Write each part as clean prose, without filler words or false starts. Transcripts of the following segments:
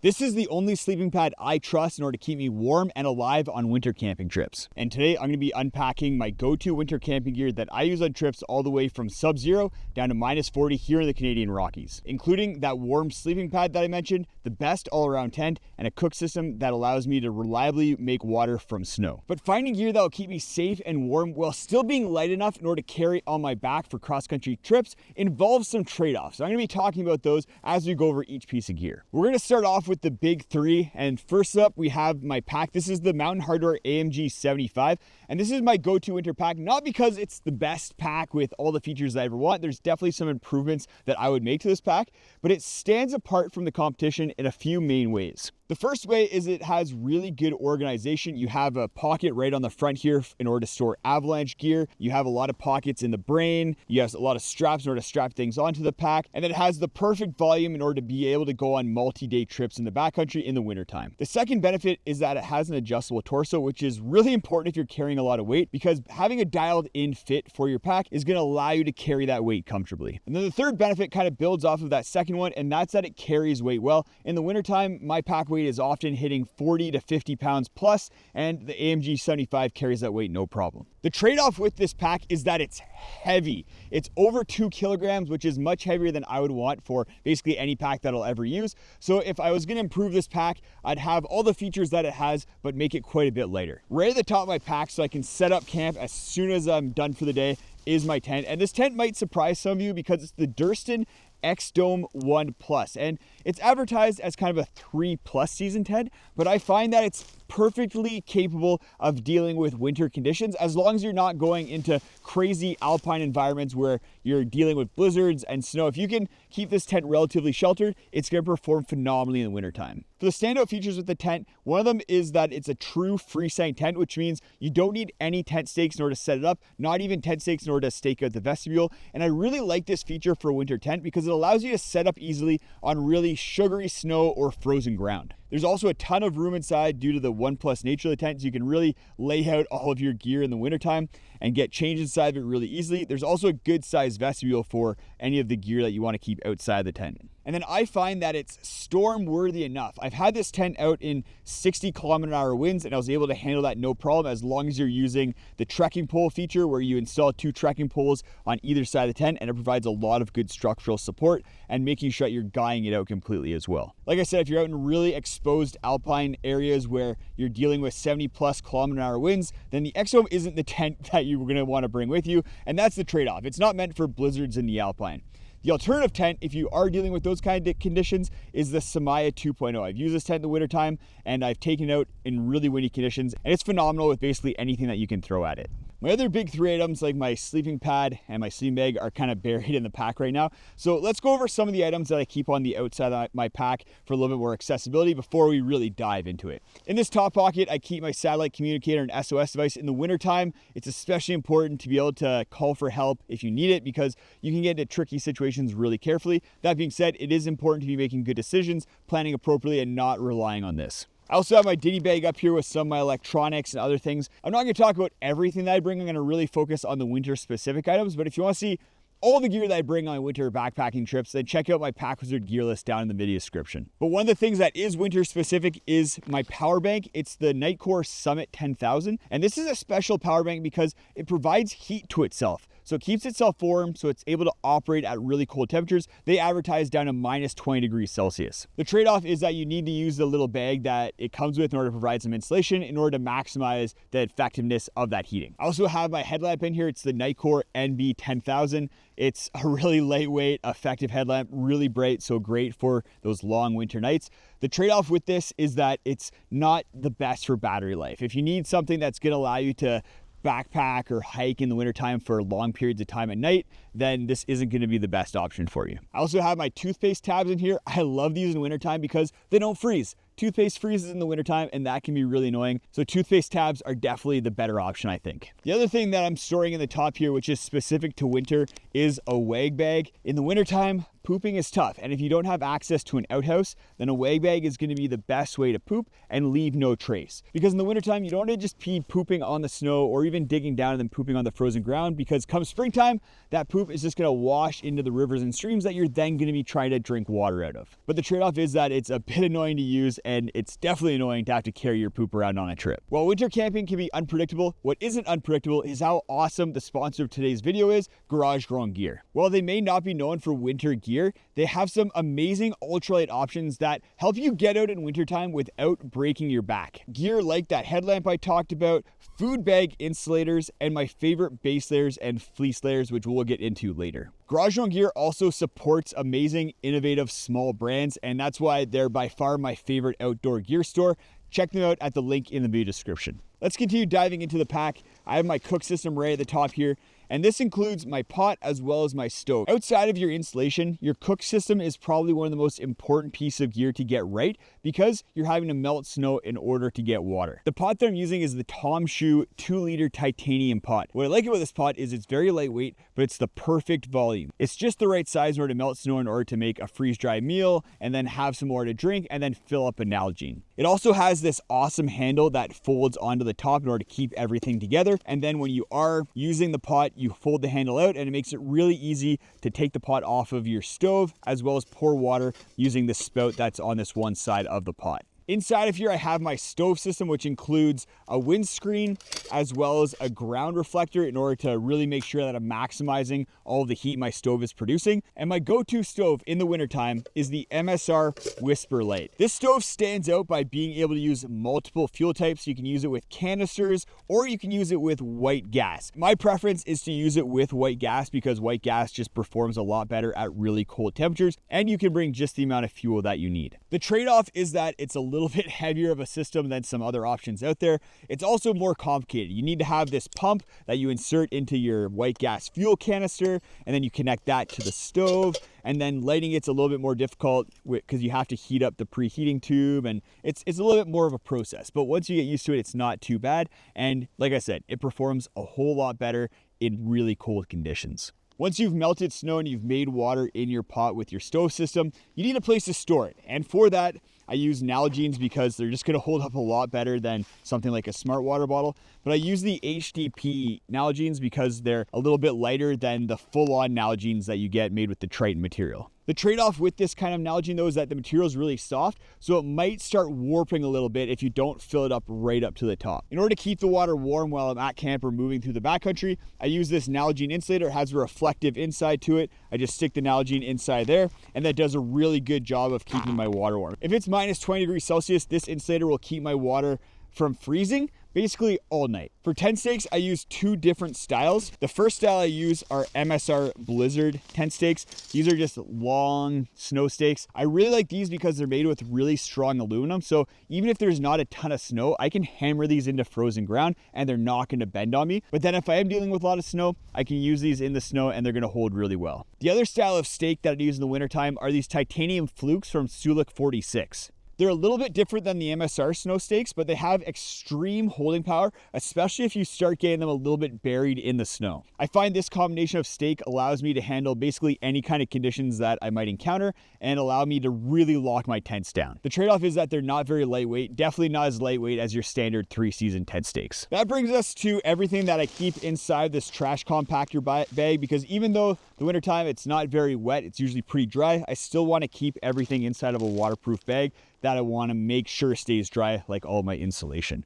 This is the only sleeping pad I trust in order to keep me warm and alive on winter camping trips. And today I'm going to be unpacking my go-to winter camping gear that I use on trips all the way from sub-zero down to -40 here in the Canadian Rockies, including that warm sleeping pad that I mentioned, the best all-around tent, and a cook system that allows me to reliably make water from snow. But finding gear that will keep me safe and warm while still being light enough in order to carry on my back for cross-country trips involves some trade-offs. So I'm going to be talking about those as we go over each piece of gear. We're going to start off with the big three, and first up we have my pack. This is the Mountain Hardwear AMG 75, and this is my go-to winter pack, not because it's the best pack with all the features that I ever want. There's definitely some improvements that I would make to this pack, but it stands apart from the competition in a few main ways. The first way is it has really good organization. You have a pocket right on the front here in order to store avalanche gear. You have a lot of pockets in the brain. You have a lot of straps in order to strap things onto the pack. And then it has the perfect volume in order to be able to go on multi-day trips in the backcountry in the wintertime. The second benefit is that it has an adjustable torso, which is really important if you're carrying a lot of weight, because having a dialed in fit for your pack is going to allow you to carry that weight comfortably. And then the third benefit kind of builds off of that second one, and that's that it carries weight well. In the wintertime, my pack weight is often hitting 40 to 50 pounds plus, and the AMG 75 carries that weight no problem. The trade-off with this pack is that it's heavy. It's over 2 kilograms, which is much heavier than I would want for basically any pack that I'll ever use. So if I was going to improve this pack, I'd have all the features that it has, but make it quite a bit lighter. Right at the top of my pack, so I can set up camp as soon as I'm done for the day, is my tent. And this tent might surprise some of you because it's the Durston X-Dome 1 Plus, and it's advertised as kind of a 3+ season tent, but I find that it's perfectly capable of dealing with winter conditions as long as you're not going into crazy alpine environments where you're dealing with blizzards and snow. If you can keep this tent relatively sheltered, it's going to perform phenomenally in the wintertime. For the standout features with the tent, one of them is that it's a true freestanding tent, which means you don't need any tent stakes in order to set it up, not even tent stakes in order to stake out the vestibule. And I really like this feature for a winter tent because it allows you to set up easily on really sugary snow or frozen ground. There's also a ton of room inside due to the 1+ nature of the tent, so you can really lay out all of your gear in the wintertime and get change inside of it really easily. There's also a good sized vestibule for any of the gear that you want to keep outside the tent. And then I find that it's storm worthy enough. I've had this tent out in 60 km/h winds, and I was able to handle that no problem as long as you're using the trekking pole feature where you install 2 trekking poles on either side of the tent, and it provides a lot of good structural support and making sure that you're guying it out completely as well. Like I said, if you're out in really exposed alpine areas where you're dealing with 70+ km/h winds, then the X-Dome isn't the tent that you're going to want to bring with you, and that's the trade-off. It's not meant for blizzards in the alpine. The alternative tent, if you are dealing with those kind of conditions, is the Samaya 2.0. I've used this tent in the wintertime, and I've taken it out in really windy conditions, and it's phenomenal with basically anything that you can throw at it. My other big 3 items, like my sleeping pad and my sleeping bag, are kind of buried in the pack right now. So let's go over some of the items that I keep on the outside of my pack for a little bit more accessibility before we really dive into it. In this top pocket, I keep my satellite communicator and SOS device. In the wintertime, it's especially important to be able to call for help if you need it because you can get into tricky situations really carefully. That being said, it is important to be making good decisions, planning appropriately, and not relying on this. I also have my ditty bag up here with some of my electronics and other things. I'm not going to talk about everything that I bring. I'm going to really focus on the winter specific items, but if you want to see all the gear that I bring on winter backpacking trips, then check out my PackWizard gear list down in the video description. But one of the things that is winter specific is my power bank. It's the Nitecore Summit 10,000, and this is a special power bank because it provides heat to itself. So it keeps itself warm, so it's able to operate at really cold temperatures. They advertise down to -20 degrees Celsius. The trade-off is that you need to use the little bag that it comes with in order to provide some insulation in order to maximize the effectiveness of that heating. I also have my headlamp in here. It's the Nitecore NB 10,000. It's a really lightweight, effective headlamp, really bright, so great for those long winter nights. The trade-off with this is that it's not the best for battery life. If you need something that's going to allow you to backpack or hike in the wintertime for long periods of time at night, then this isn't going to be the best option for you. I also have my toothpaste tabs in here. I love these in wintertime because they don't freeze. Toothpaste freezes in the wintertime, and that can be really annoying. So toothpaste tabs are definitely the better option, I think. The other thing that I'm storing in the top here, which is specific to winter, is a wag bag. In the wintertime, pooping is tough, and if you don't have access to an outhouse, then a wag bag is going to be the best way to poop and leave no trace. Because in the wintertime, you don't want to just be pooping on the snow or even digging down and then pooping on the frozen ground, because come springtime, that poop is just going to wash into the rivers and streams that you're then going to be trying to drink water out of. But the trade-off is that it's a bit annoying to use, and it's definitely annoying to have to carry your poop around on a trip. While winter camping can be unpredictable, what isn't unpredictable is how awesome the sponsor of today's video is, Garage Grown Gear. While they may not be known for winter gear, they have some amazing ultralight options that help you get out in wintertime without breaking your back. Gear like that headlamp I talked about, food bag insulators, and my favorite base layers and fleece layers, which we'll get into later. Garage Grown Gear also supports amazing, innovative small brands, and that's why they're by far my favorite outdoor gear store. Check them out at the link in the video description. Let's continue diving into the pack. I have my cook system right at the top here, and this includes my pot as well as my stove. Outside of your installation, your cook system is probably one of the most important pieces of gear to get right, because you're having to melt snow in order to get water. The pot that I'm using is the Tom Shoe 2-liter titanium pot. What I like about this pot is it's very lightweight, but it's the perfect volume. It's just the right size in order to melt snow in order to make a freeze-dry meal and then have some more to drink and then fill up a Nalgene. It also has this awesome handle that folds onto the top in order to keep everything together. And then when you are using the pot, you fold the handle out, and it makes it really easy to take the pot off of your stove as well as pour water using the spout that's on this one side of the pot. Inside of here, I have my stove system, which includes a windscreen as well as a ground reflector in order to really make sure that I'm maximizing all of the heat my stove is producing. And my go-to stove in the wintertime is the MSR Whisper Light. This stove stands out by being able to use multiple fuel types. You can use it with canisters, or you can use it with white gas. My preference is to use it with white gas because white gas just performs a lot better at really cold temperatures, and you can bring just the amount of fuel that you need. The trade-off is that it's a little bit heavier of a system than some other options out there. It's also more complicated. You need to have this pump that you insert into your white gas fuel canister, and then you connect that to the stove, and then lighting it's a little bit more difficult because you have to heat up the preheating tube, and it's a little bit more of a process. But once you get used to it, it's not too bad. And like I said, it performs a whole lot better in really cold conditions. Once you've melted snow and you've made water in your pot with your stove system, you need a place to store it. And for that, I use Nalgenes because they're just gonna hold up a lot better than something like a smart water bottle. But I use the HDP Nalgenes because they're a little bit lighter than the full-on Nalgenes that you get made with the Triton material. The trade-off with this kind of Nalgene though is that the material is really soft, so it might start warping a little bit if you don't fill it up right up to the top. In order to keep the water warm while I'm at camp or moving through the backcountry, I use this Nalgene insulator. It has a reflective inside to it. I just stick the Nalgene inside there, and that does a really good job of keeping my water warm. If it's minus 20 degrees Celsius, this insulator will keep my water from freezing basically all night. For tent stakes, I use two different styles. The first style I use are MSR Blizzard tent stakes. These are just long snow stakes. I really like these because they're made with really strong aluminum. So even if there's not a ton of snow, I can hammer these into frozen ground and they're not going to bend on me. But then if I am dealing with a lot of snow, I can use these in the snow and they're going to hold really well. The other style of stake that I use in the wintertime are these titanium flukes from Sulik 46. They're a little bit different than the MSR snow stakes, but they have extreme holding power, especially if you start getting them a little bit buried in the snow. I find this combination of stake allows me to handle basically any kind of conditions that I might encounter and allow me to really lock my tents down. The trade-off is that they're not very lightweight, definitely not as lightweight as your standard 3-season tent stakes. That brings us to everything that I keep inside this trash compactor bag, because even though the wintertime it's not very wet, it's usually pretty dry, I still want to keep everything inside of a waterproof bag that I want to make sure stays dry, like all my insulation.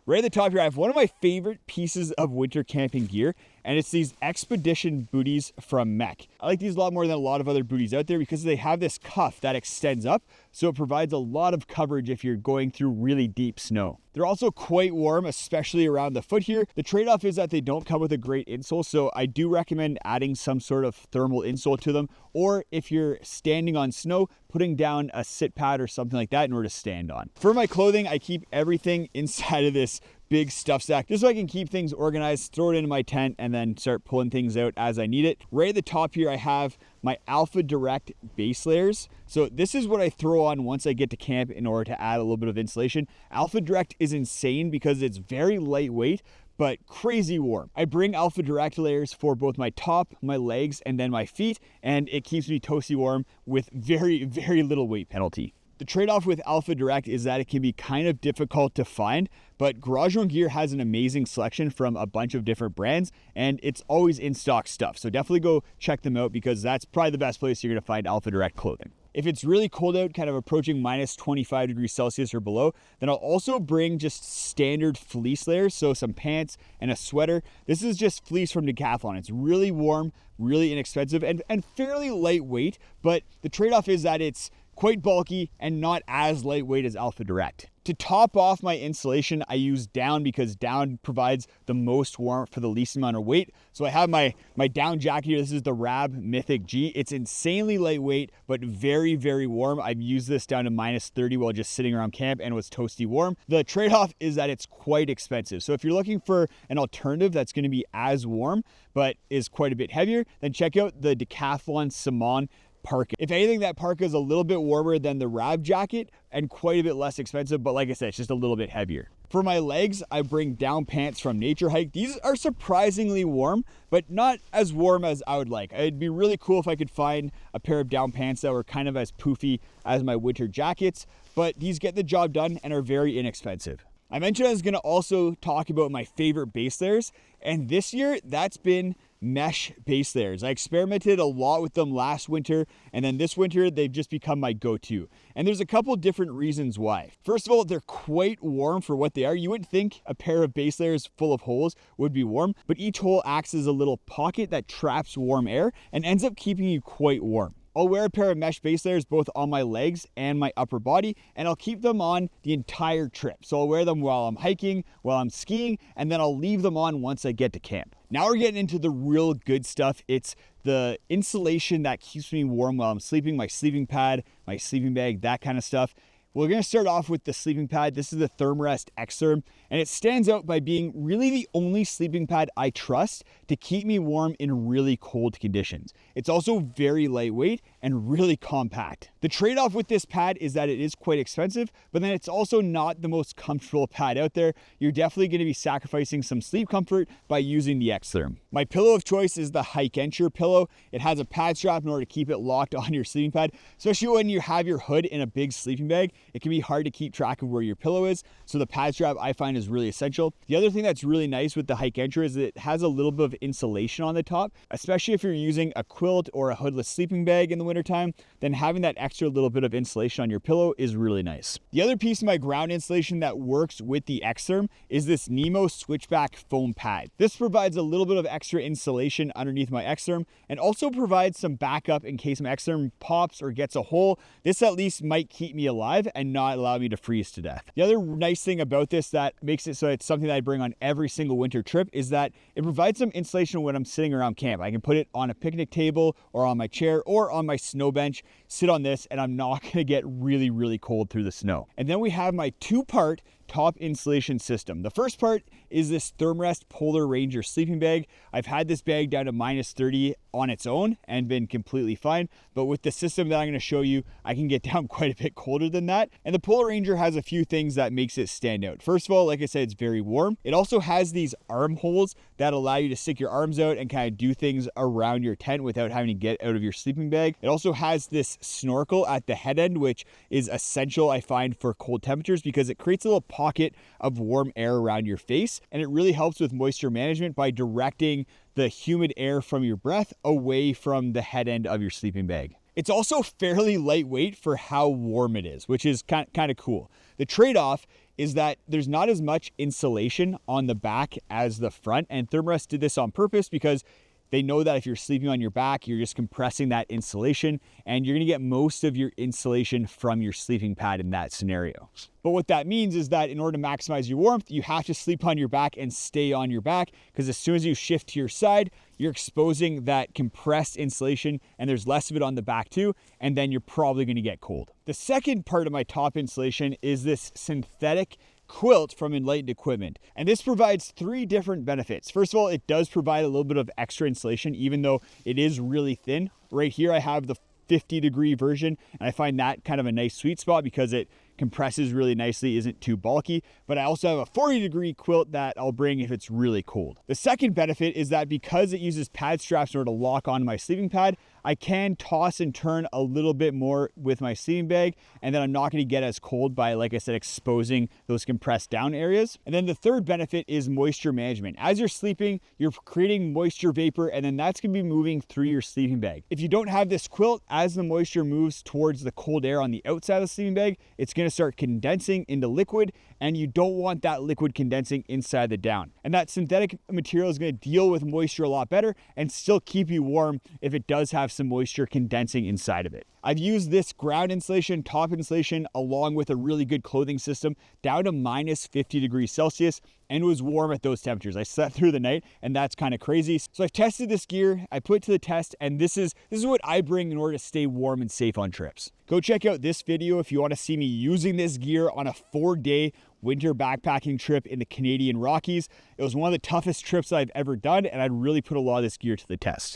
Right at the top here, I have one of my favorite pieces of winter camping gear, and it's these Expedition booties from Mech. I like these a lot more than a lot of other booties out there because they have this cuff that extends up, so it provides a lot of coverage if you're going through really deep snow. They're also quite warm, especially around the foot here. The trade-off is that they don't come with a great insole, so I do recommend adding some sort of thermal insole to them, or if you're standing on snow, putting down a sit pad or something like that in order to stand on. For my clothing, I keep everything inside of this big stuff sack just so I can keep things organized, throw it into my tent, and then start pulling things out as I need it. Right at the top here, I have my Alpha Direct base layers. So this is what I throw on once I get to camp in order to add a little bit of insulation. Alpha Direct is insane because it's very lightweight, but crazy warm. I bring Alpha Direct layers for both my top, my legs, and then my feet, and it keeps me toasty warm with very, very little weight penalty. The trade-off with Alpha Direct is that it can be kind of difficult to find, but Garage One Gear has an amazing selection from a bunch of different brands, and it's always in stock stuff. So definitely go check them out because that's probably the best place you're gonna find Alpha Direct clothing. If it's really cold out, kind of approaching minus 25 degrees Celsius or below, then I'll also bring just standard fleece layers, so some pants and a sweater. This is just fleece from Decathlon. It's really warm, really inexpensive, and fairly lightweight, but the trade-off is that it's quite bulky and not as lightweight as Alpha Direct. To top off my insulation, I use down because down provides the most warmth for the least amount of weight. So I have my down jacket here. This is the Rab Mythic G. It's insanely lightweight, but very, very warm. I've used this down to minus 30 while just sitting around camp and it was toasty warm. The trade-off is that it's quite expensive. So if you're looking for an alternative that's gonna be as warm, but is quite a bit heavier, then check out the Decathlon Simon parka. If anything, that parka is a little bit warmer than the Rab jacket and quite a bit less expensive, but like I said, it's just a little bit heavier. For my legs, I bring down pants from Nature Hike. These are surprisingly warm, but not as warm as I would like. It'd be really cool if I could find a pair of down pants that were kind of as poofy as my winter jackets, but these get the job done and are very inexpensive. I mentioned I was gonna also talk about my favorite base layers, and this year that's been mesh base layers. I experimented a lot with them last winter, and then this winter they've just become my go-to. And there's a couple different reasons why. First of all, they're quite warm for what they are. You wouldn't think a pair of base layers full of holes would be warm, but each hole acts as a little pocket that traps warm air and ends up keeping you quite warm. I'll wear a pair of mesh base layers both on my legs and my upper body, and I'll keep them on the entire trip. So I'll wear them while I'm hiking, while I'm skiing, and then I'll leave them on once I get to camp. Now we're getting into the real good stuff. It's the insulation that keeps me warm while I'm sleeping, my sleeping pad, my sleeping bag, that kind of stuff. We're gonna start off with the sleeping pad. This is the Thermarest X-Therm, and it stands out by being really the only sleeping pad I trust to keep me warm in really cold conditions. It's also very lightweight and really compact. The trade-off with this pad is that it is quite expensive, but then it's also not the most comfortable pad out there. You're definitely gonna be sacrificing some sleep comfort by using the X-Therm. My pillow of choice is the Hikenture pillow. It has a pad strap in order to keep it locked on your sleeping pad, especially when you have your hood in a big sleeping bag. It can be hard to keep track of where your pillow is, so the pad strap I find is really essential. The other thing that's really nice with the Hikenture is that it has a little bit of insulation on the top, especially if you're using a quilt or a hoodless sleeping bag in the wintertime, then having that extra little bit of insulation on your pillow is really nice. The other piece of my ground insulation that works with the X-Therm is this Nemo Switchback foam pad. This provides a little bit of extra insulation underneath my X-Therm and also provides some backup in case my X-Therm pops or gets a hole. This at least might keep me alive and not allow me to freeze to death. The other nice thing about this that makes it so it's something that I bring on every single winter trip is that it provides some insulation when I'm sitting around camp. I can put it on a picnic table or on my chair or on my snow bench, sit on this, and I'm not gonna get really, really cold through the snow. And then we have my two-part top insulation system. The first part is this Thermarest Polar Ranger sleeping bag. I've had this bag down to minus 30 on its own and been completely fine, but with the system that I'm going to show you, I can get down quite a bit colder than that. And the Polar Ranger has a few things that makes it stand out. First of all, like I said, it's very warm. It also has these armholes that allow you to stick your arms out and kind of do things around your tent without having to get out of your sleeping bag. It also has this snorkel at the head end, which is essential, I find, for cold temperatures because it creates a little pocket of warm air around your face, and it really helps with moisture management by directing the humid air from your breath away from the head end of your sleeping bag. It's also fairly lightweight for how warm it is, which is kind of cool. The trade-off is that there's not as much insulation on the back as the front, and Thermarest did this on purpose because they know that if you're sleeping on your back, you're just compressing that insulation and you're gonna get most of your insulation from your sleeping pad in that scenario. But what that means is that in order to maximize your warmth, you have to sleep on your back and stay on your back, because as soon as you shift to your side, you're exposing that compressed insulation and there's less of it on the back too, and then you're probably gonna get cold. The second part of my top insulation is this synthetic quilt from Enlightened Equipment. And this provides three different benefits. First of all, it does provide a little bit of extra insulation, even though it is really thin. Right here, I have the 50-degree version, and I find that kind of a nice sweet spot because it compresses really nicely, isn't too bulky, but I also have a 40-degree quilt that I'll bring if it's really cold. The second benefit is that because it uses pad straps in order to lock onto my sleeping pad, I can toss and turn a little bit more with my sleeping bag, and then I'm not going to get as cold by, like I said, exposing those compressed down areas. And then the third benefit is moisture management. As you're sleeping, you're creating moisture vapor, and then that's going to be moving through your sleeping bag. If you don't have this quilt, as the moisture moves towards the cold air on the outside of the sleeping bag, it's going to start condensing into liquid, and you don't want that liquid condensing inside the down. And that synthetic material is going to deal with moisture a lot better and still keep you warm if it does have some moisture condensing inside of it. I've used this ground insulation, top insulation, along with a really good clothing system down to minus 50 degrees Celsius, and it was warm at those temperatures. I slept through the night, and that's kind of crazy. So I've tested this gear, I put it to the test, and this is what I bring in order to stay warm and safe on trips. Go check out this video if you want to see me using this gear on a 4-day winter backpacking trip in the Canadian Rockies. It was one of the toughest trips I've ever done, and I'd really put a lot of this gear to the test.